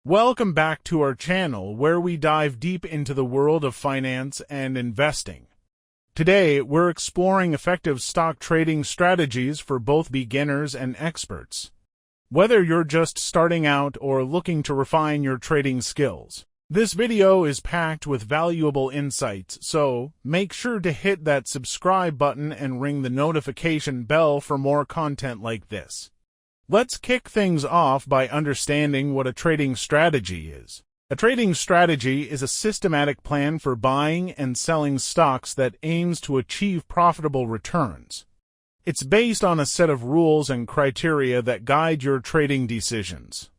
Welcome back to our channel where we dive deep into the world of finance and investing. Today, we're exploring effective stock trading strategies for both beginners and experts. Whether you're just starting out or looking to refine your trading skills, this video is packed with valuable insights, so make sure to hit that subscribe button and ring the notification bell for more content like this. Let's kick things off by understanding what a trading strategy is. A trading strategy is a systematic plan for buying and selling stocks that aims to achieve profitable returns. It's based on a set of rules and criteria that guide your trading decisions.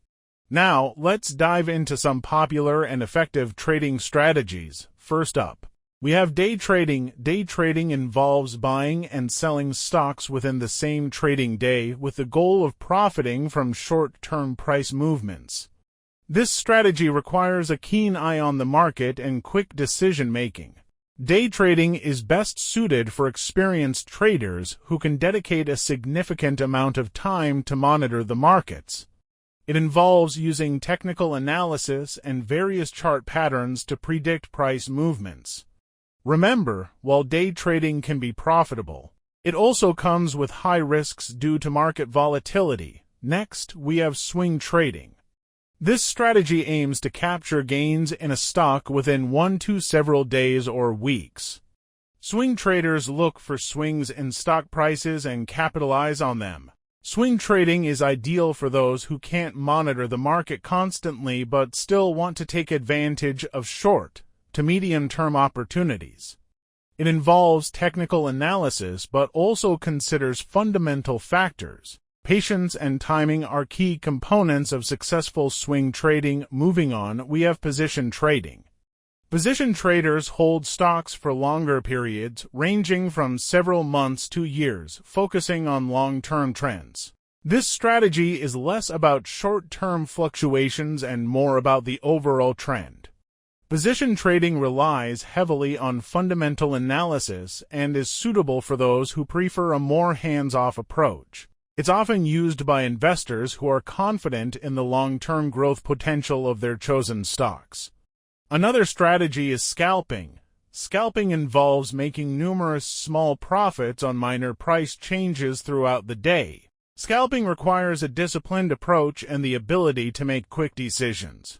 Now, let's dive into some popular and effective trading strategies. First up, we have day trading. Day trading involves buying and selling stocks within the same trading day with the goal of profiting from short-term price movements. This strategy requires a keen eye on the market and quick decision-making. Day trading is best suited for experienced traders who can dedicate a significant amount of time to monitor the markets. It involves using technical analysis and various chart patterns to predict price movements. Remember, while day trading can be profitable, it also comes with high risks due to market volatility. Next, we have swing trading. This strategy aims to capture gains in a stock within 1 to several days or weeks. Swing traders look for swings in stock prices and capitalize on them. Swing trading is ideal for those who can't monitor the market constantly but still want to take advantage of short to medium-term opportunities. It involves technical analysis but also considers fundamental factors. Patience and timing are key components of successful swing trading. Moving on, we have position trading. Position traders hold stocks for longer periods, ranging from several months to years, focusing on long-term trends. This strategy is less about short-term fluctuations and more about the overall trend. Position trading relies heavily on fundamental analysis and is suitable for those who prefer a more hands-off approach. It's often used by investors who are confident in the long-term growth potential of their chosen stocks. Another strategy is scalping. Scalping involves making numerous small profits on minor price changes throughout the day. Scalping requires a disciplined approach and the ability to make quick decisions.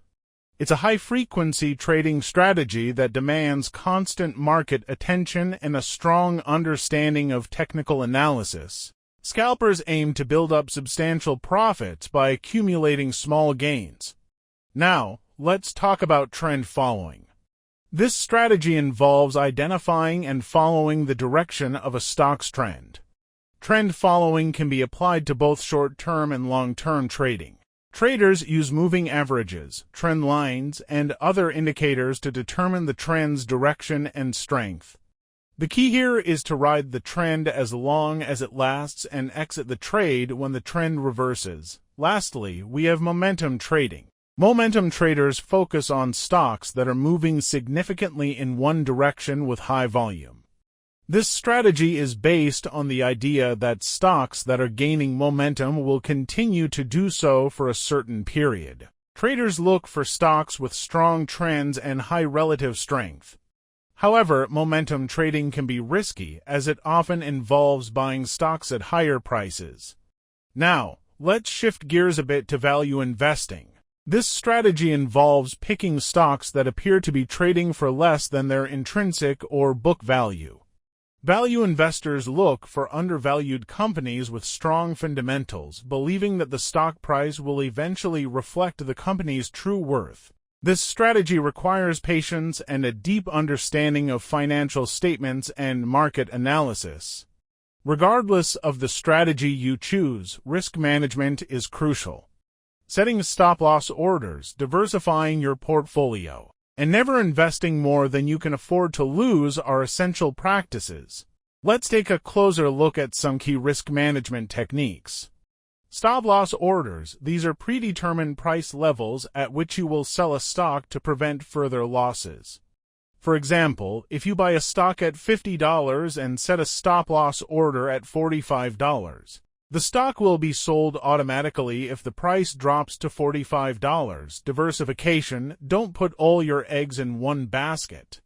It's a high-frequency trading strategy that demands constant market attention and a strong understanding of technical analysis. Scalpers aim to build up substantial profits by accumulating small gains. Now, let's talk about trend following. This strategy involves identifying and following the direction of a stock's trend. Trend following can be applied to both short-term and long-term trading. Traders use moving averages, trend lines, and other indicators to determine the trend's direction and strength. The key here is to ride the trend as long as it lasts and exit the trade when the trend reverses. Lastly, we have momentum trading. Momentum traders focus on stocks that are moving significantly in one direction with high volume. This strategy is based on the idea that stocks that are gaining momentum will continue to do so for a certain period. Traders look for stocks with strong trends and high relative strength. However, momentum trading can be risky as it often involves buying stocks at higher prices. Now, let's shift gears a bit to value investing. This strategy involves picking stocks that appear to be trading for less than their intrinsic or book value. Value investors look for undervalued companies with strong fundamentals, believing that the stock price will eventually reflect the company's true worth. This strategy requires patience and a deep understanding of financial statements and market analysis. Regardless of the strategy you choose, risk management is crucial. Setting stop-loss orders, diversifying your portfolio, and never investing more than you can afford to lose are essential practices. Let's take a closer look at some key risk management techniques. Stop-loss orders. These are predetermined price levels at which you will sell a stock to prevent further losses. For example, if you buy a stock at $50 and set a stop-loss order at $45, The stock will be sold automatically if the price drops to $45. Diversification. Don't put all your eggs in one basket.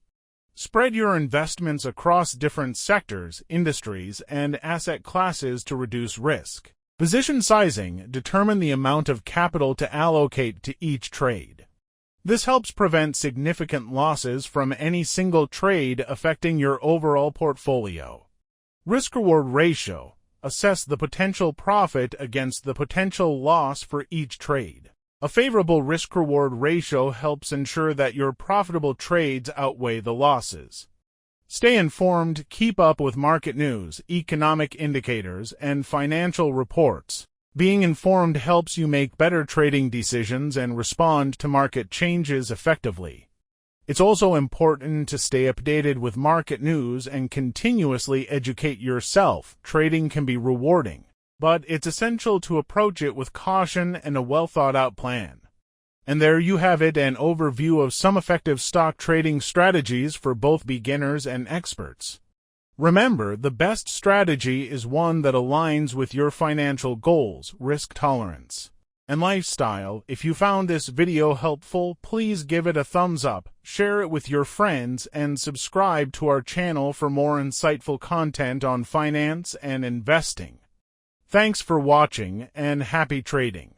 Spread your investments across different sectors, industries, and asset classes to reduce risk. Position sizing. Determine the amount of capital to allocate to each trade. This helps prevent significant losses from any single trade affecting your overall portfolio. Risk-reward ratio. Assess the potential profit against the potential loss for each trade. A favorable risk-reward ratio helps ensure that your profitable trades outweigh the losses. Stay informed, keep up with market news, economic indicators, and financial reports. Being informed helps you make better trading decisions and respond to market changes effectively. It's also important to stay updated with market news and continuously educate yourself. Trading can be rewarding, but it's essential to approach it with caution and a well-thought-out plan. And there you have it, an overview of some effective stock trading strategies for both beginners and experts. Remember, the best strategy is one that aligns with your financial goals, risk tolerance, and lifestyle. If you found this video helpful, please give it a thumbs up, share it with your friends, and subscribe to our channel for more insightful content on finance and investing. Thanks for watching, and happy trading.